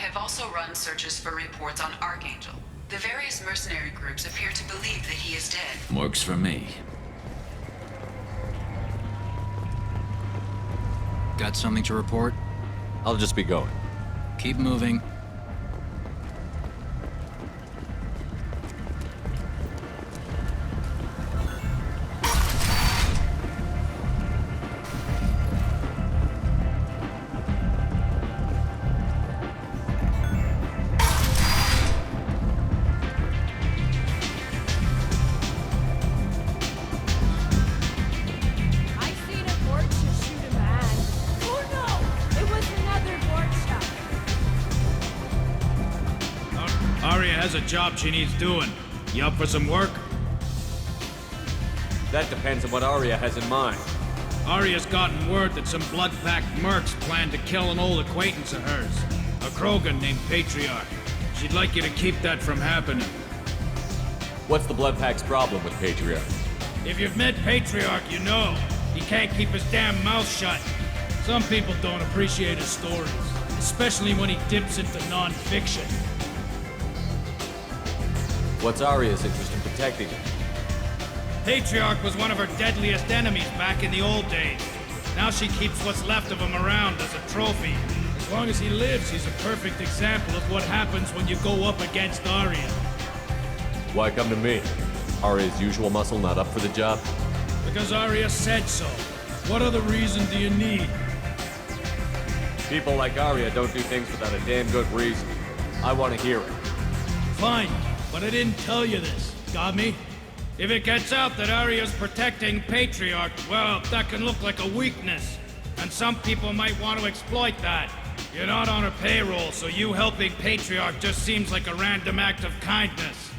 have also run searches for reports on Archangel. The various mercenary groups appear to believe that he is dead. Works for me. Got something to report? I'll just be going. Keep moving. Has a job she needs doing. You up for some work? That depends on what Arya has in mind. Arya's gotten word that some blood-packed mercs plan to kill an old acquaintance of hers. A Krogan named Patriarch. She'd like you to keep that from happening. What's the Bloodpack's problem with Patriarch? If you've met Patriarch, you know. He can't keep his damn mouth shut. Some people don't appreciate his stories, especially when he dips into non-fiction. What's Arya's interest in protecting him? Patriarch was one of her deadliest enemies back in the old days. Now she keeps what's left of him around as a trophy. As long as he lives, he's a perfect example of what happens when you go up against Arya. Why come to me? Arya's usual muscle not up for the job? Because Arya said so. What other reason do you need? People like Arya don't do things without a damn good reason. I want to hear it. Fine. But I didn't tell you this. Got me? If it gets out that Arya's protecting Patriarch, well, that can look like a weakness. And some people might want to exploit that. You're not on her payroll, so you helping Patriarch just seems like a random act of kindness.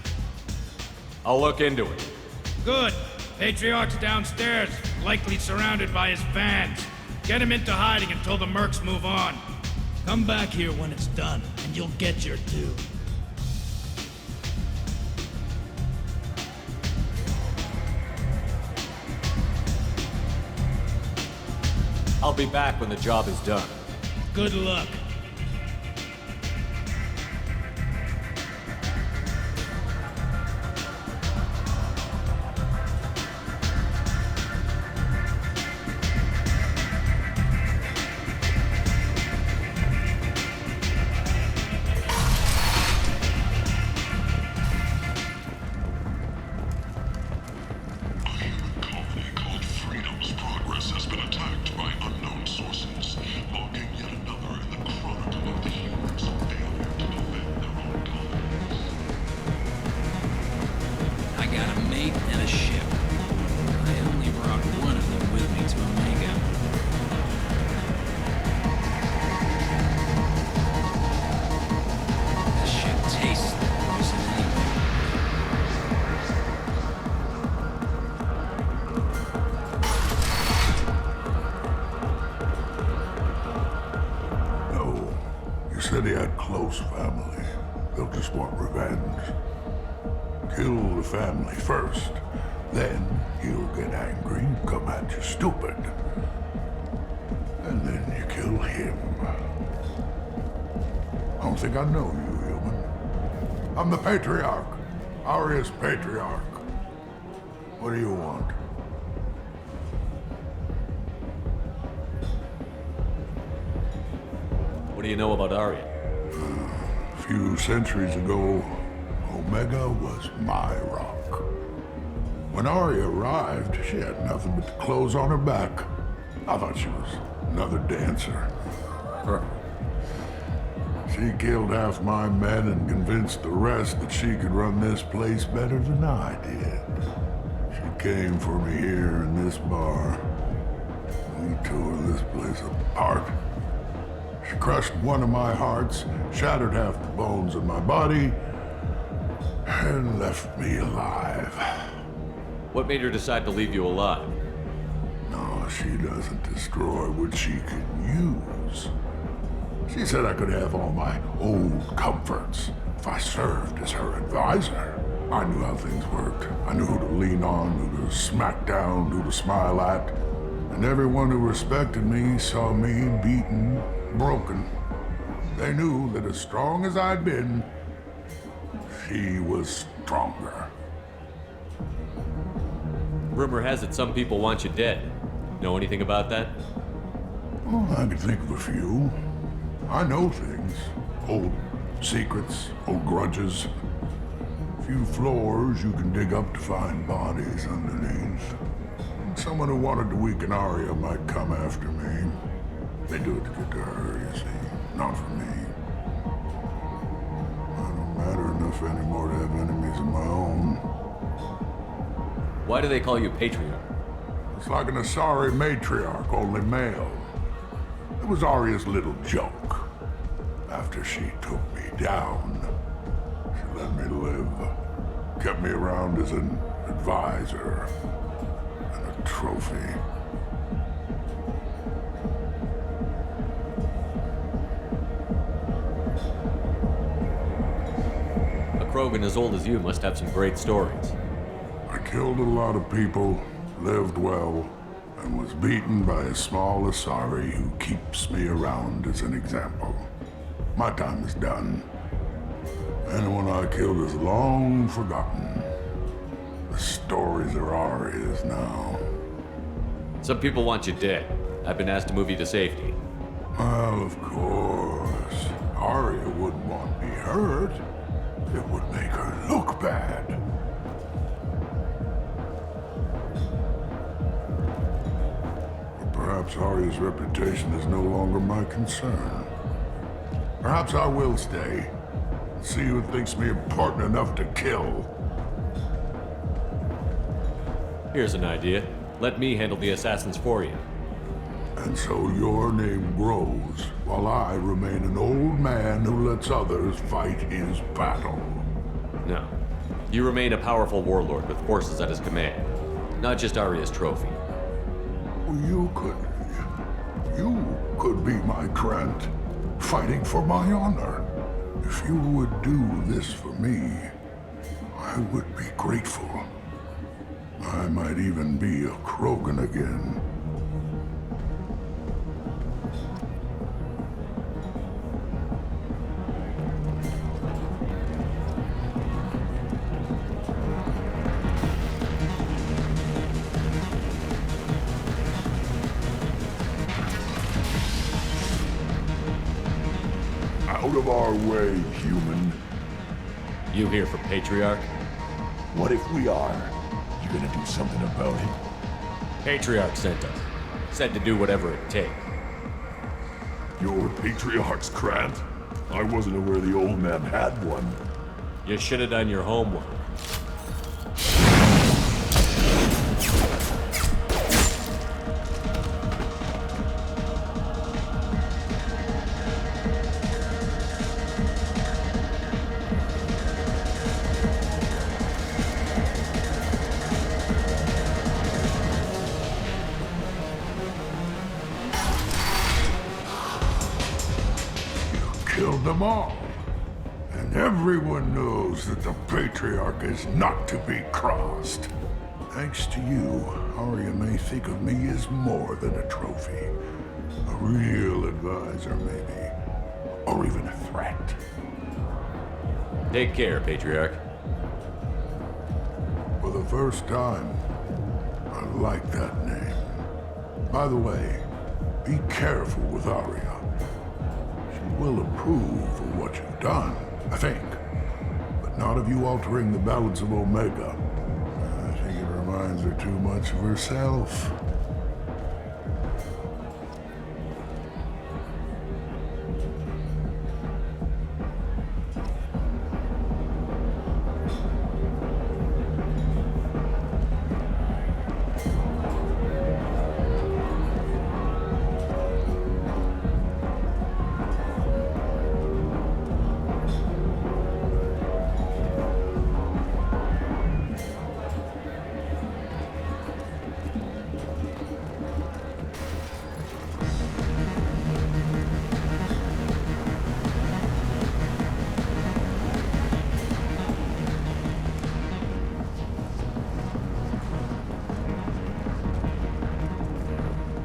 I'll look into it. Good. Patriarch's downstairs, likely surrounded by his fans. Get him into hiding until the mercs move on. Come back here when it's done, and you'll get your due. I'll be back when the job is done. Good luck. Said he had close family. They'll just want revenge. Kill the family first. Then he'll get angry and come at you stupid. And then you kill him. I don't think I know you, human. I'm the Patriarch. Arya's Patriarch. What do you want? What do you know about Arya? A few centuries ago, Omega was my rock. When Arya arrived, she had nothing but the clothes on her back. I thought she was another dancer. She killed half my men and convinced the rest that she could run this place better than I did. She came for me here in this bar. We tore this place apart. She crushed one of my hearts, shattered half the bones in my body, and left me alive. What made her decide to leave you alive? No, she doesn't destroy what she can use. She said I could have all my old comforts if I served as her advisor. I knew how things worked. I knew who to lean on, who to smack down, who to smile at. And everyone who respected me saw me beaten, broken. They knew that as strong as I'd been, she was stronger. Rumor has it some people want you dead. Know anything about that? Well, I could think of a few. I know things. Old secrets, old grudges. A few floors you can dig up to find bodies underneath. Someone who wanted to weaken Arya might come after me. They do it to get to her, you see, not for me. I don't matter enough anymore to have enemies of my own. Why do they call you Patriarch? It's like an Asari matriarch, only male. It was Arya's little joke. After she took me down, she let me live. Kept me around as an advisor and a trophy. A Krogan as old as you must have some great stories. I killed a lot of people, lived well, and was beaten by a small Asari who keeps me around as an example. My time is done. Anyone I killed is long forgotten. The stories are Arya's now. Some people want you dead. I've been asked to move you to safety. Well, of course. Arya wouldn't want me hurt. It would make her look bad. But perhaps Arya's reputation is no longer my concern. Perhaps I will stay. See who thinks me important enough to kill. Here's an idea. Let me handle the assassins for you. And so your name grows, while I remain an old man who lets others fight his battle. No. You remain a powerful warlord with forces at his command. Not just Arya's trophy. You could be my Krant, fighting for my honor. If you would do this for me, I would be grateful. I might even be a Krogan again. Out of our way, human. You here for Patriarch? What if we are? You gonna do something about it? Patriarch sent us. Said to do whatever it takes. You're Patriarch's Krant? I wasn't aware the old man had one. You should have done your homework. Killed them all. And everyone knows that the Patriarch is not to be crossed. Thanks to you, Arya may think of me as more than a trophy. A real advisor, maybe. Or even a threat. Take care, Patriarch. For the first time, I like that name. By the way, be careful with Arya. She will approve of what you've done, I think. But not of you altering the balance of Omega. I think it reminds her too much of herself.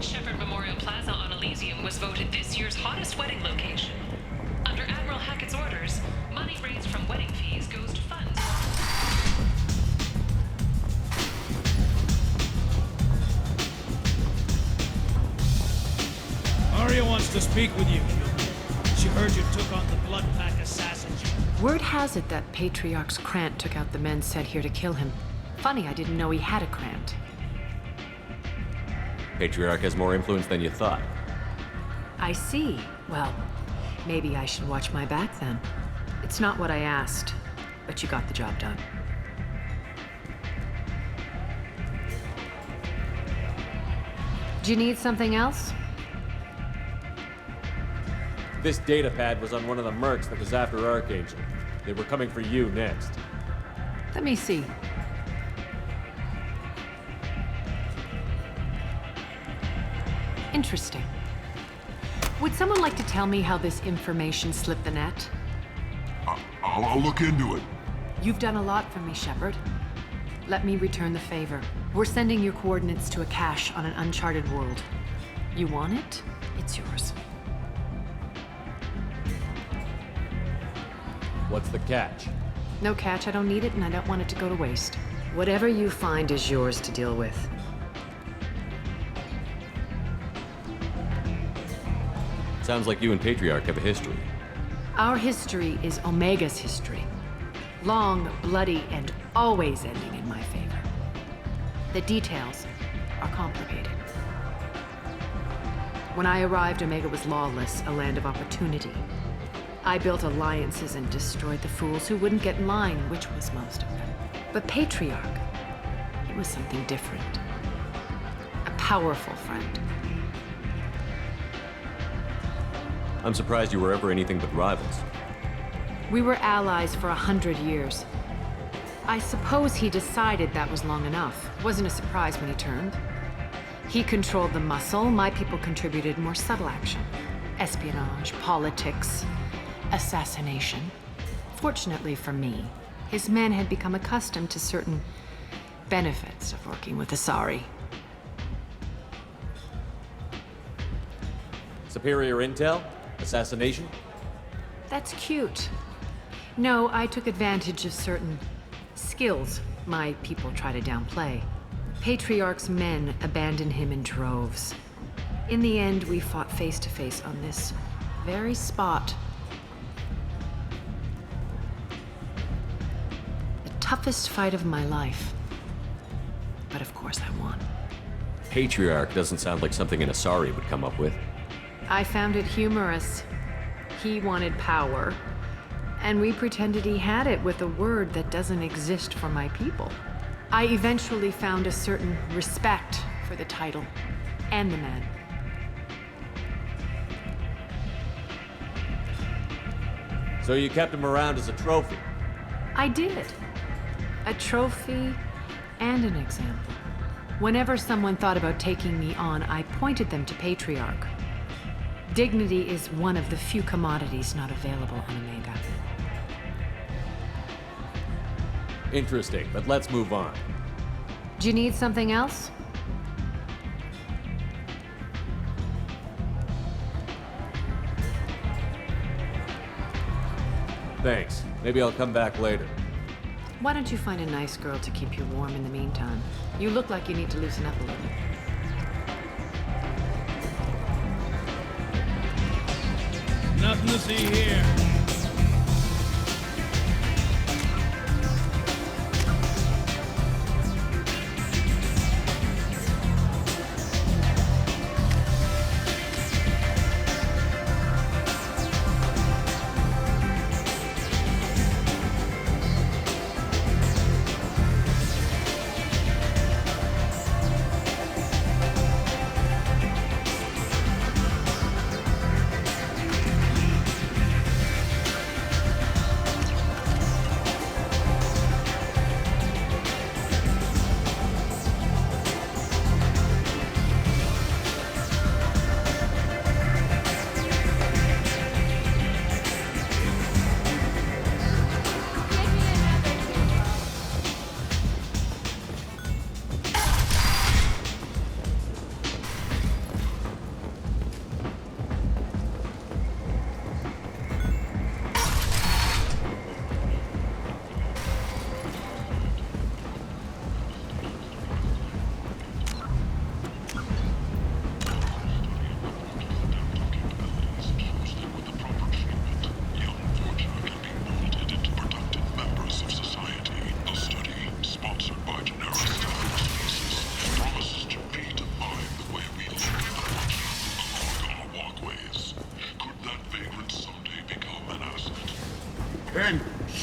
Shepherd Memorial Plaza on Elysium was voted this year's hottest wedding location. members. Money raised from wedding fees goes to funds. Arya wants to speak with you, human. She heard you took on the Blood Pack assassins. Word has it that Patriarch's Krant took out the men sent here to kill him. Funny, I didn't know he had a Krant. Patriarch has more influence than you thought. I see. Well, maybe I should watch my back then. It's not what I asked, but you got the job done. Do you need something else? This data pad was on one of the mercs that was after Archangel. They were coming for you next. Let me see. Interesting. Would someone like to tell me how this information slipped the net? I'll look into it. You've done a lot for me, Shepard. Let me return the favor. We're sending your coordinates to a cache on an uncharted world. You want it? It's yours. What's the catch? No catch, I don't need it, and I don't want it to go to waste. Whatever you find is yours to deal with. Sounds like you and Patriarch have a history. Our history is Omega's history. Long, bloody, and always ending in my favor. The details are complicated. When I arrived, Omega was lawless, a land of opportunity. I built alliances and destroyed the fools who wouldn't get in line, which was most of them. But Patriarch, it was something different. A powerful friend. I'm surprised you were ever anything but rivals. We were allies for 100 years. I suppose he decided that was long enough. Wasn't a surprise when he turned. He controlled the muscle, my people contributed more subtle action. Espionage, politics, assassination. Fortunately for me, his men had become accustomed to certain benefits of working with Asari. Superior intel? Assassination? That's cute. No, I took advantage of certain skills my people try to downplay. Patriarch's men abandoned him in droves. In the end, we fought face to face on this very spot. The toughest fight of my life. But of course I won. Patriarch doesn't sound like something an Asari would come up with. I found it humorous. He wanted power, and we pretended he had it with a word that doesn't exist for my people. I eventually found a certain respect for the title and the man. So you kept him around as a trophy? I did. A trophy and an example. Whenever someone thought about taking me on, I pointed them to Patriarch. Dignity is one of the few commodities not available on Omega. Interesting, but let's move on. Do you need something else? Thanks. Maybe I'll come back later. Why don't you find a nice girl to keep you warm in the meantime? You look like you need to loosen up a little. Nothing to see here.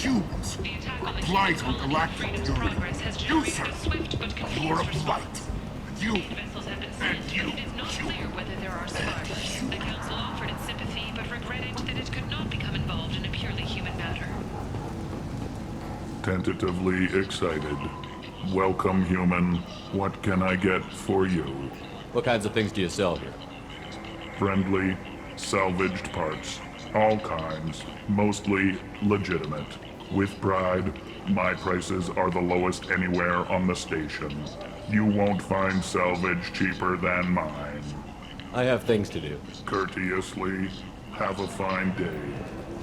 humans. The attack on the Blight human on colony Galactic Freedom's Unity. Progress has You, generated sir. a swift but confused You're a response. blight. You. Aid vessels have been And sent, you. but it is not You. clear whether there are survivors. The Council offered its sympathy, but regretted that it could not become involved in a purely human matter. Tentatively excited. Welcome, human. What can I get for you? What kinds of things do you sell here? Friendly, salvaged parts. All kinds. Mostly legitimate. With pride, my prices are the lowest anywhere on the station. You won't find salvage cheaper than mine. I have things to do. Courteously, have a fine day.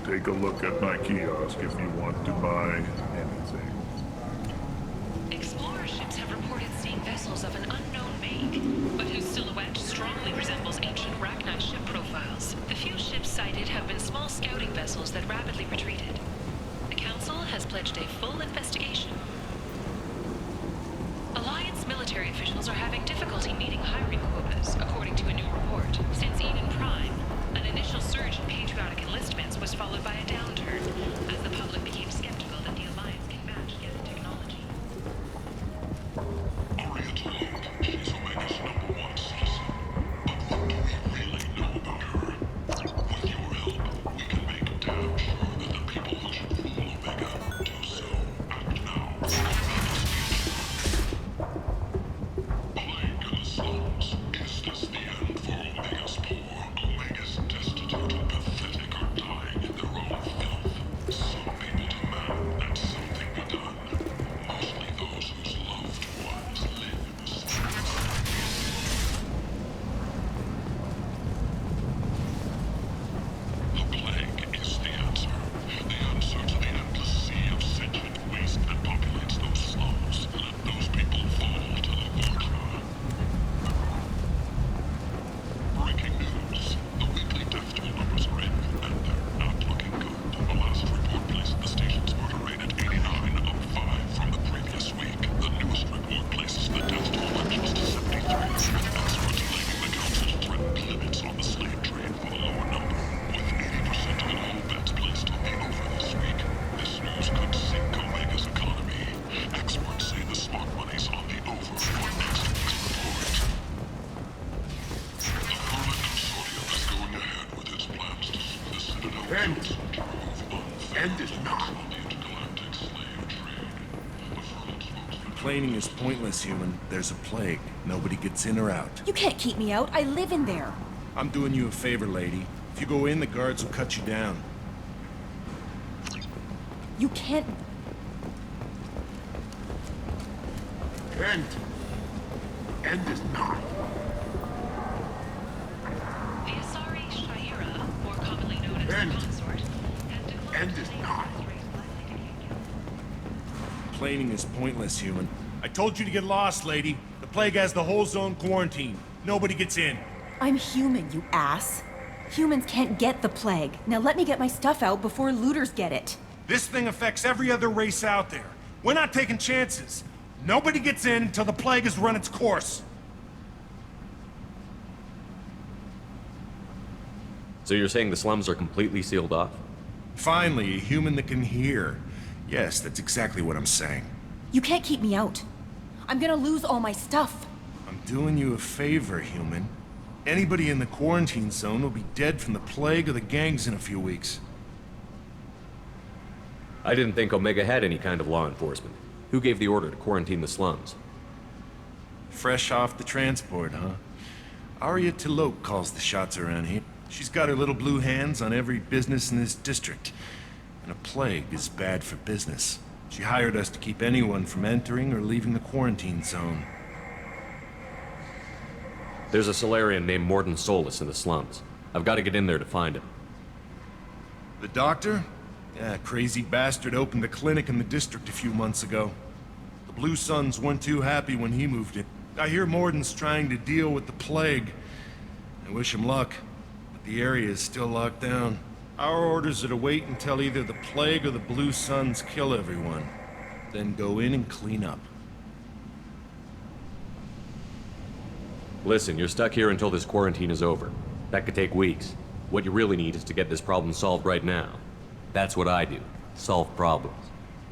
Take a look at my kiosk if you want to buy anything. Explorer ships have reported seeing vessels of an unknown make, but whose silhouette strongly resembles ancient Rachni ship profiles. The few ships sighted have been small scouting vessels that rapidly retreated. The Council has pledged a full investigation. Alliance military officials are having difficulty meeting hiring quotas, according to a new report. Since Eden Prime, an initial surge in patriotic enlistments was followed by a downturn, as the public became skeptical that the Alliance can match Geth technology. Aria Talon, she's Omega's #1 citizen. But what do we really know about her? With your help, we can make damn sure that the people who should rule Omega do so. Act now. Plague in the slums. Is this the end for Omega's poor? Omega's destitute and pathetic are dying in their own filth. Some people demand that something be done. Mostly those whose loved ones live in the slums. The plague is the answer. The answer to the endless sea of sentient waste that populates those slums. Let those people fall to the Vorcha. Breaking news. The weekly death toll numbers are in, and they're not looking good. The last report placed the station's murder rate at 89, up 5 from the previous week. The newest report places the death toll at just 73, with experts blaming the Council's threatened limits on the slave trade for the lower number. With 80% of all bets placed on the over this week, this news could sink Omega's economy. Experts say the smart money's on the over for next week's report. The Herman Consortium is going ahead with its plans to sue the Citadel Council to remove End is not on the intergalactic slave trade. The firm's spokesman Complaining is pointless, human. There's a plague. Nobody gets in or out. You can't keep me out. I live in there. I'm doing you a favor, lady. If you go in, the guards will cut you down. You can't. End is not. The Asari Shaira, more commonly known as End. the Consort, has declined End is to name not. its race classification. Complaining is pointless, human. I told you to get lost, lady. The plague has the whole zone quarantined. Nobody gets in. I'm human, you ass. Humans can't get the plague. Now let me get my stuff out before looters get it. This thing affects every other race out there. We're not taking chances. Nobody gets in until the plague has run its course. So you're saying the slums are completely sealed off? Finally, a human that can hear. Yes, that's exactly what I'm saying. You can't keep me out. I'm gonna lose all my stuff. I'm doing you a favor, human. Anybody in the quarantine zone will be dead from the plague or the gangs in a few weeks. I didn't think Omega had any kind of law enforcement. Who gave the order to quarantine the slums? Fresh off the transport, huh? Aria T'Loak calls the shots around here. She's got her little blue hands on every business in this district. And a plague is bad for business. She hired us to keep anyone from entering or leaving the quarantine zone. There's a Solarian named Morden Solus in the slums. I've got to get in there to find him. The doctor? Yeah, crazy bastard opened a clinic in the district a few months ago. The Blue Suns weren't too happy when he moved in. I hear Morden's trying to deal with the plague. I wish him luck, but the area is still locked down. Our orders are to wait until either the plague or the Blue Suns kill everyone. Then go in and clean up. Listen, you're stuck here until this quarantine is over. That could take weeks. What you really need is to get this problem solved right now. That's what I do. solve problems.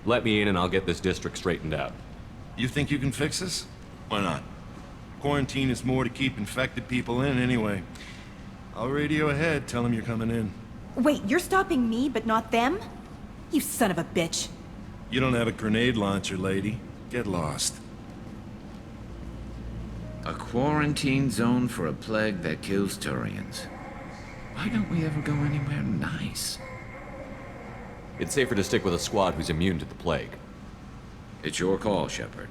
Let me in and I'll get this district straightened out. You think you can fix this? Why not? Quarantine is more to keep infected people in anyway. I'll radio ahead, tell them you're coming in. Wait, you're stopping me, but not them? You son of a bitch. You don't have a grenade launcher, lady. Get lost. A quarantine zone for a plague that kills Turians. Why don't we ever go anywhere nice? It's safer to stick with a squad who's immune to the plague. It's your call, Shepard.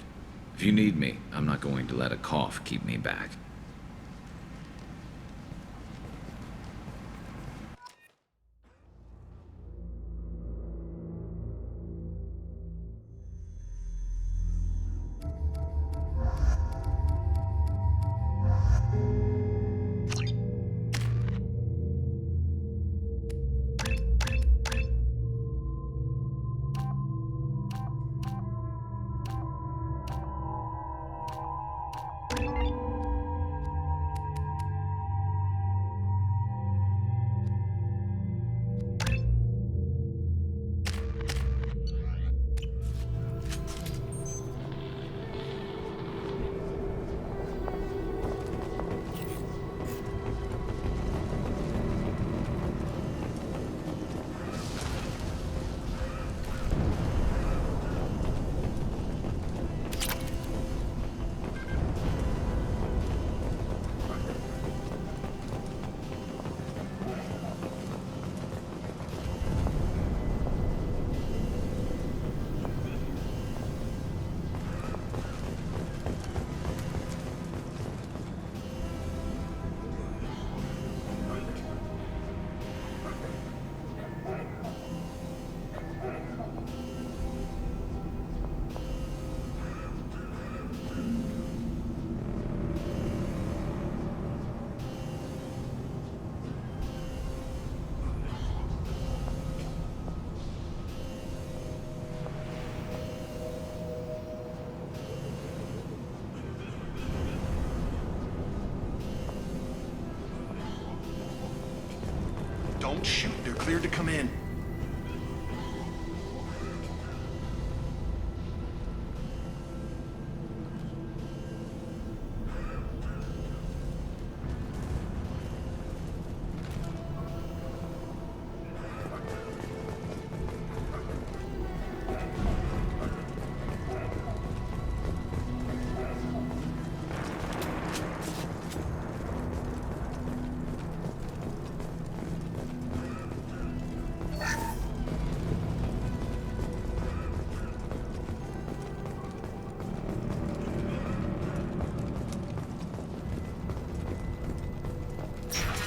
If you need me, I'm not going to let a cough keep me back. Don't shoot, they're cleared to come in.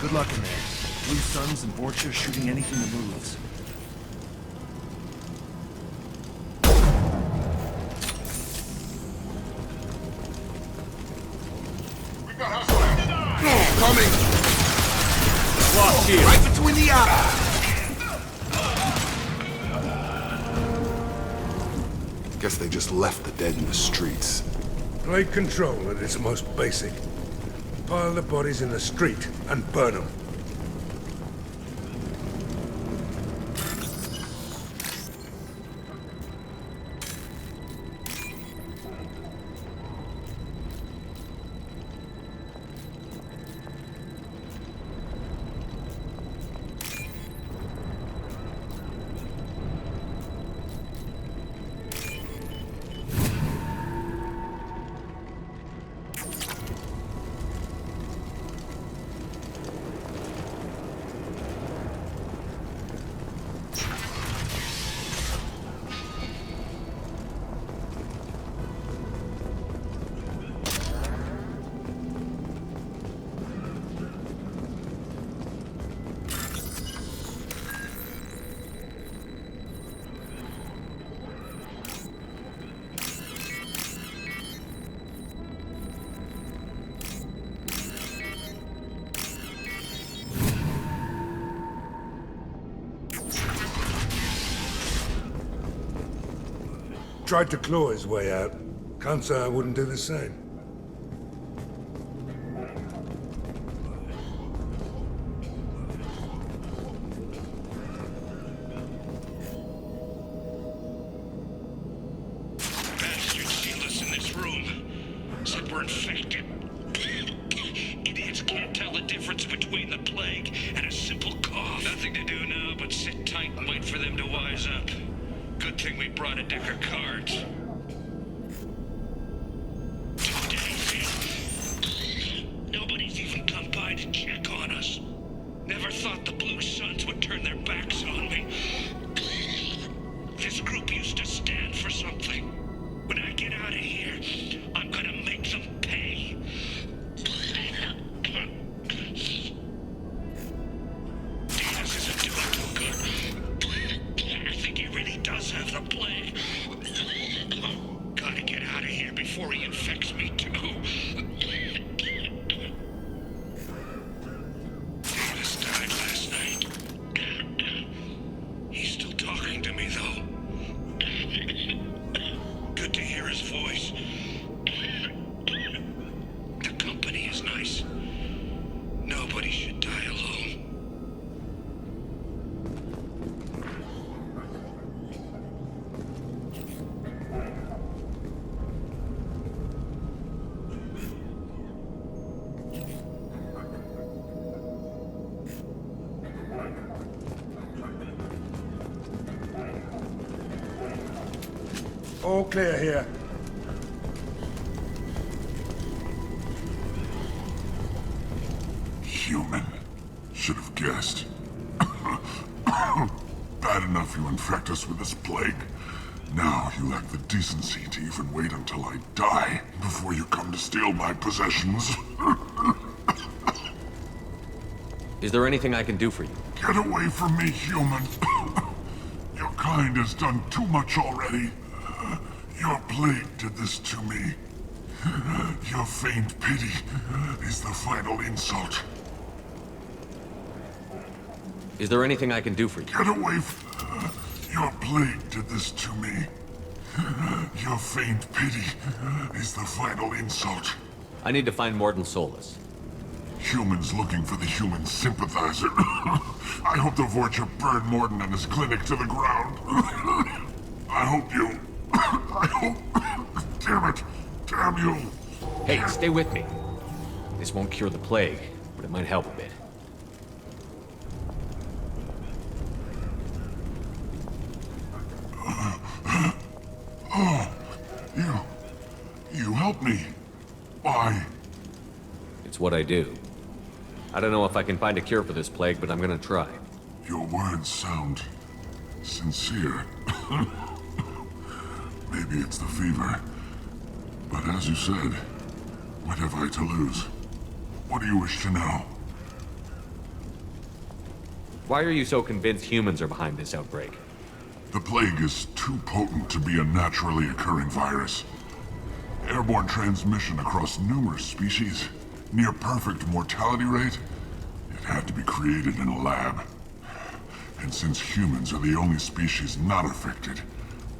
Good luck in there. Blue Suns and Vorcha shooting anything that moves. Coming! Lost shield. Right between the eyes! Guess they just left the dead in the streets. Plague control at its most basic. Pile the bodies in the street and burn them. Tried to claw his way out. Can't say I wouldn't do the same. were infected. Idiots can't tell the difference between the plague and a simple cough. Nothing to do now but sit tight and wait for them to wise up. Good thing we brought a deck of cards. 2 days in. Nobody's even come by to check on us. Never thought the Blue Suns would turn their backs on me. This group used to stand for something. When I get out of here, I'm gonna make them pay. Diaz isn't doing too good. I think he really does have the plague. Gotta get out of here before he infects me too. Davis died last night. He's still talking to me, though. Good to hear his voice. The company is nice. Nobody should die alone. All clear here. Human. Should have guessed. Bad enough you infect us with this plague. Now you lack the decency to even wait until I die before you come to steal my possessions. Is there anything I can do for you? Get away from me, human. Your kind has done too much already. Your plague did this to me. Your feigned pity is the final insult. Is there anything I can do for you? Get away from... Your plague did this to me. Your feigned pity is the final insult. I need to find Mordin Solus. Humans looking for the human sympathizer. I hope the Vorcha burned Mordin and his clinic to the ground. I hope you... I hope... Damn it. Damn you. Hey, stay with me. This won't cure the plague, but it might help a bit. Oh, you helped me. Why? It's what I do. I don't know if I can find a cure for this plague, but I'm gonna try. Your words sound sincere. Maybe it's the fever. But as you said, what have I to lose? What do you wish to know? Why are you so convinced humans are behind this outbreak? The plague is too potent to be a naturally occurring virus. Airborne transmission across numerous species, near perfect mortality rate. It had to be created in a lab. And since humans are the only species not affected,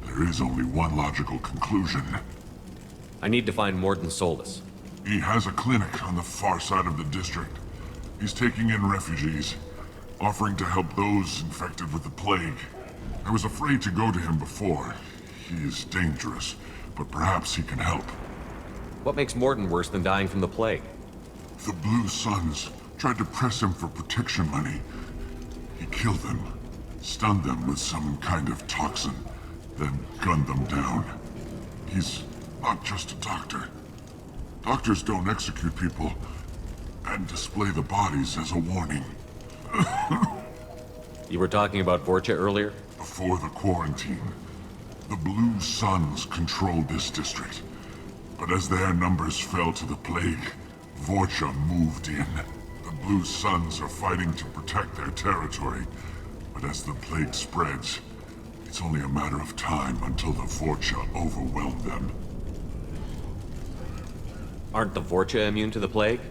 there is only one logical conclusion. I need to find Mordin Solus. He has a clinic on the far side of the district. He's taking in refugees, offering to help those infected with the plague. I was afraid to go to him before. He is dangerous, but perhaps he can help. What makes Mordin worse than dying from the plague? The Blue Suns tried to press him for protection money. He killed them, stunned them with some kind of toxin, then gunned them down. He's not just a doctor. Doctors don't execute people and display the bodies as a warning. You were talking about Vorcha earlier? Before the quarantine, the Blue Suns controlled this district. But as their numbers fell to the plague, Vorcha moved in. The Blue Suns are fighting to protect their territory. But as the plague spreads, it's only a matter of time until the Vorcha overwhelm them. Aren't the Vorcha immune to the plague?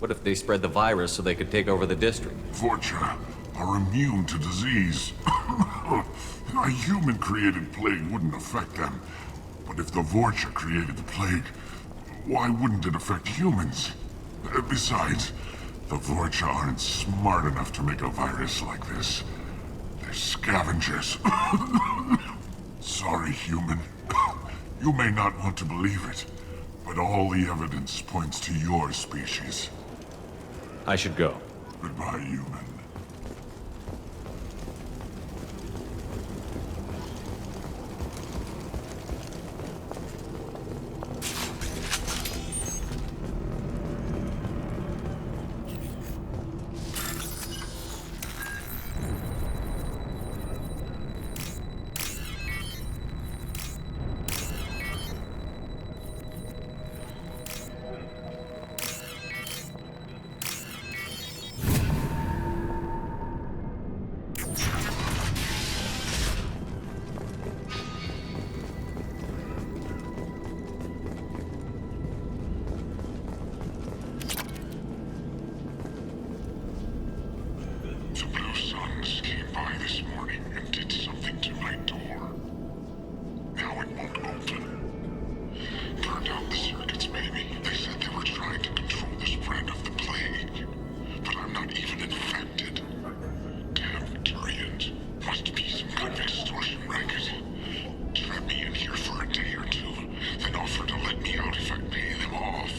What if they spread the virus so they could take over the district? Vorcha are immune to disease. A human-created plague wouldn't affect them. But if the Vorcha created the plague, why wouldn't it affect humans? Besides, the Vorcha aren't smart enough to make a virus like this. They're scavengers. Sorry, human. You may not want to believe it, but all the evidence points to your species. I should go. Goodbye, human. The Blue Suns came by this morning and did something to my door. Now it won't open. Turned out the circuits, maybe. They said they were trying to control the spread of the plague. But I'm not even infected. Damn Turians. Must be some kind of extortion racket. Trap me in here for a day or two, then offer to let me out if I pay them off.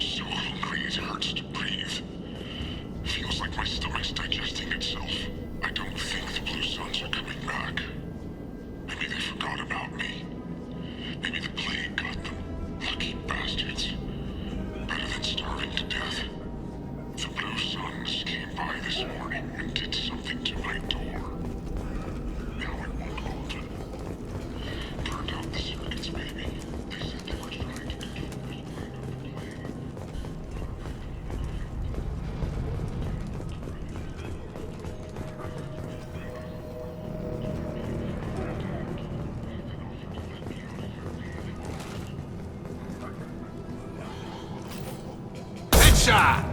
So hungry it hurts to breathe. Feels like my stomach's digesting itself. I don't think the Blue Suns are coming back. Maybe they forgot about me. Maybe the plague got them. Lucky bastards. Better than starving to death. The Blue Suns came by this morning and did something to my door. Now it won't open. Turned out the circuits, maybe. They said they were trying to control the spread of the plague. Headshot!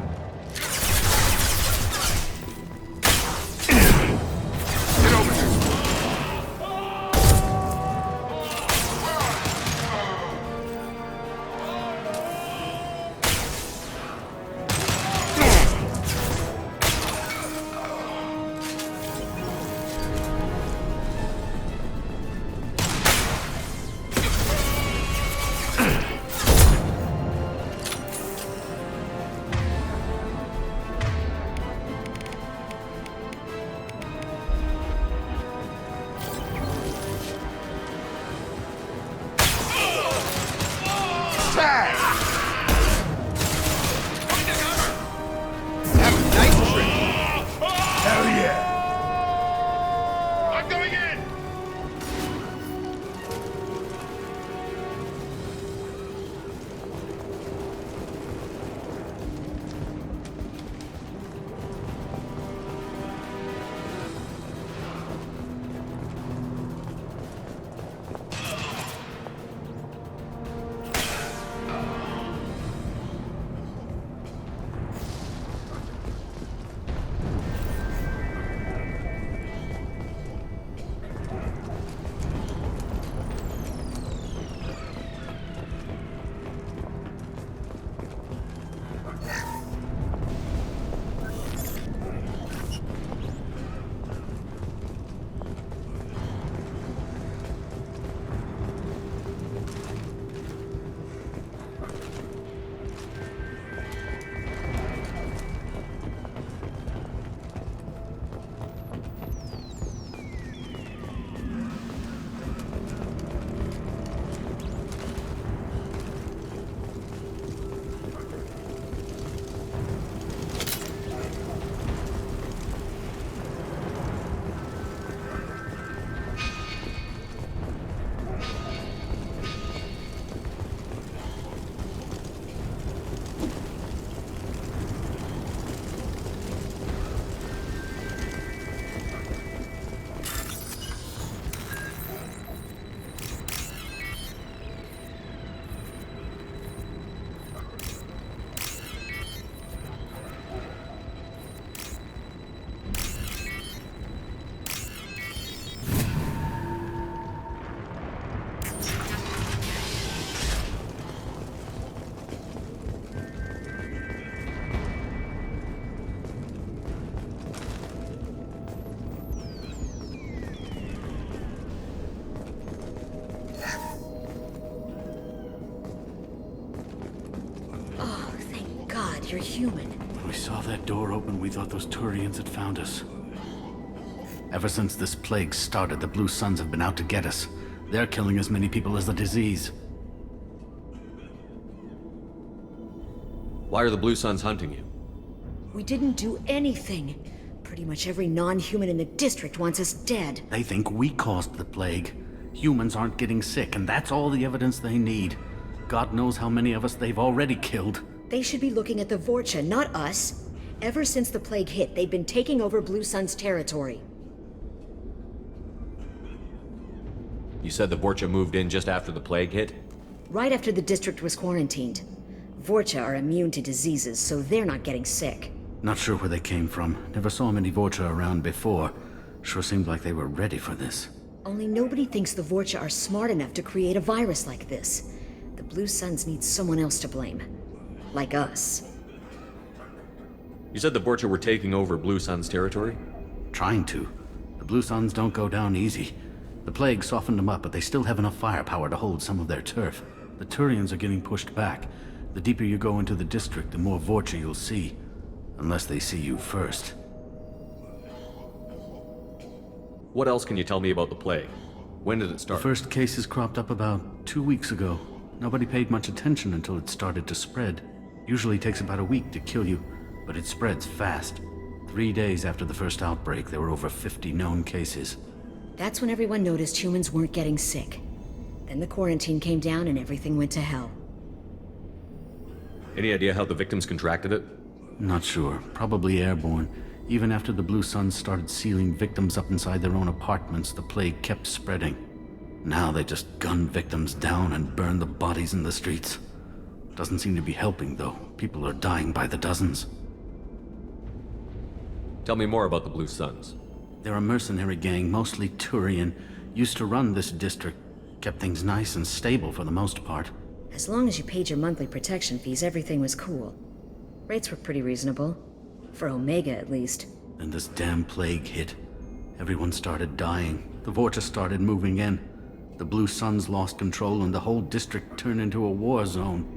human. When we saw that door open, we thought those Turians had found us. Ever since this plague started, the Blue Suns have been out to get us. They're killing as many people as the disease. Why are the Blue Suns hunting you? We didn't do anything. Pretty much every non-human in the district wants us dead. They think we caused the plague. Humans aren't getting sick, and that's all the evidence they need. God knows how many of us they've already killed. They should be looking at the Vorcha, not us. Ever since the plague hit, they've been taking over Blue Sun's territory. You said the Vorcha moved in just after the plague hit? Right after the district was quarantined. Vorcha are immune to diseases, so they're not getting sick. Not sure where they came from. Never saw many Vorcha around before. Sure seemed like they were ready for this. Only nobody thinks the Vorcha are smart enough to create a virus like this. The Blue Suns need someone else to blame. Like us. You said the Vorcha were taking over Blue Sun's territory? Trying to. The Blue Suns don't go down easy. The plague softened them up, but they still have enough firepower to hold some of their turf. The Turians are getting pushed back. The deeper you go into the district, the more Vorcha you'll see. Unless they see you first. What else can you tell me about the plague? When did it start? The first cases cropped up about 2 weeks ago. Nobody paid much attention until it started to spread. Usually takes about a week to kill you, but it spreads fast. 3 days after the first outbreak, there were over 50 known cases. That's when everyone noticed humans weren't getting sick. Then the quarantine came down and everything went to hell. Any idea how the victims contracted it? Not sure. Probably airborne. Even after the Blue Suns started sealing victims up inside their own apartments, the plague kept spreading. Now they just gun victims down and burn the bodies in the streets. Doesn't seem to be helping, though. People are dying by the dozens. Tell me more about the Blue Suns. They're a mercenary gang, mostly Turian. Used to run this district. Kept things nice and stable for the most part. As long as you paid your monthly protection fees, everything was cool. Rates were pretty reasonable. For Omega, at least. Then this damn plague hit. Everyone started dying. The Vorcha started moving in. The Blue Suns lost control and the whole district turned into a war zone.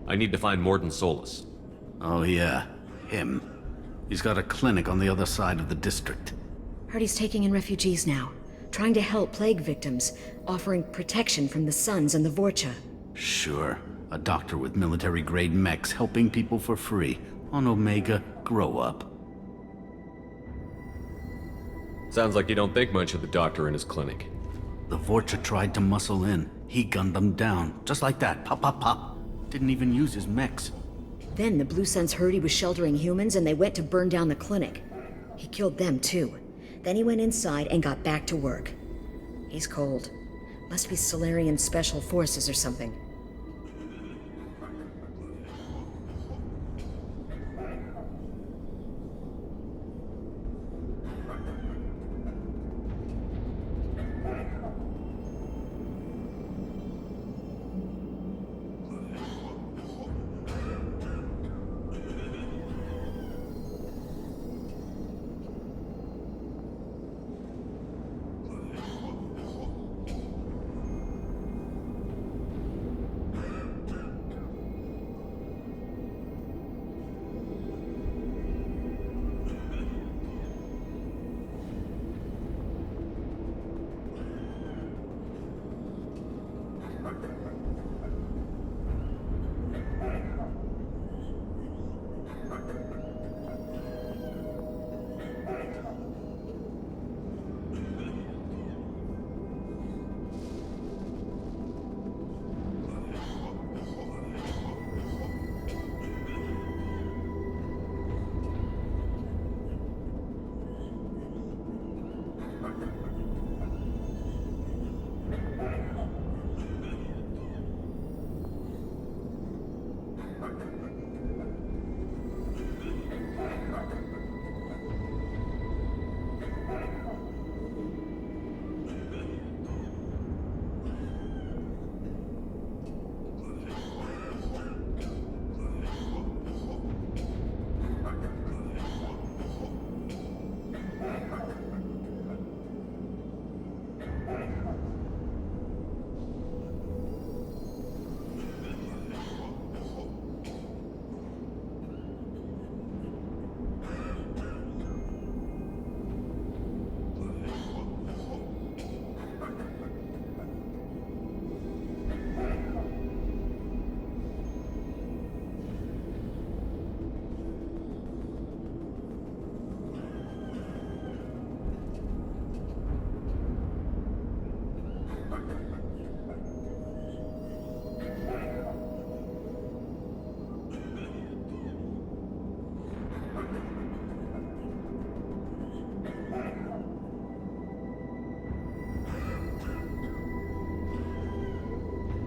I need to find Mordin Solus. Oh yeah, him. He's got a clinic on the other side of the district. Heard he's taking in refugees now. Trying to help plague victims. Offering protection from the Suns and the Vorcha. Sure. A doctor with military-grade mechs helping people for free. On Omega, grow up. Sounds like you don't think much of the doctor in his clinic. The Vorcha tried to muscle in. He gunned them down. Just like that. Pop, pop, pop. Didn't even use his mechs. Then the Blue Suns heard he was sheltering humans and they went to burn down the clinic. He killed them too. Then he went inside and got back to work. He's cold. Must be Solarian Special Forces or something.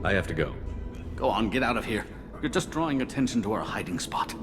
I have to go. Go on, get out of here. You're just drawing attention to our hiding spot.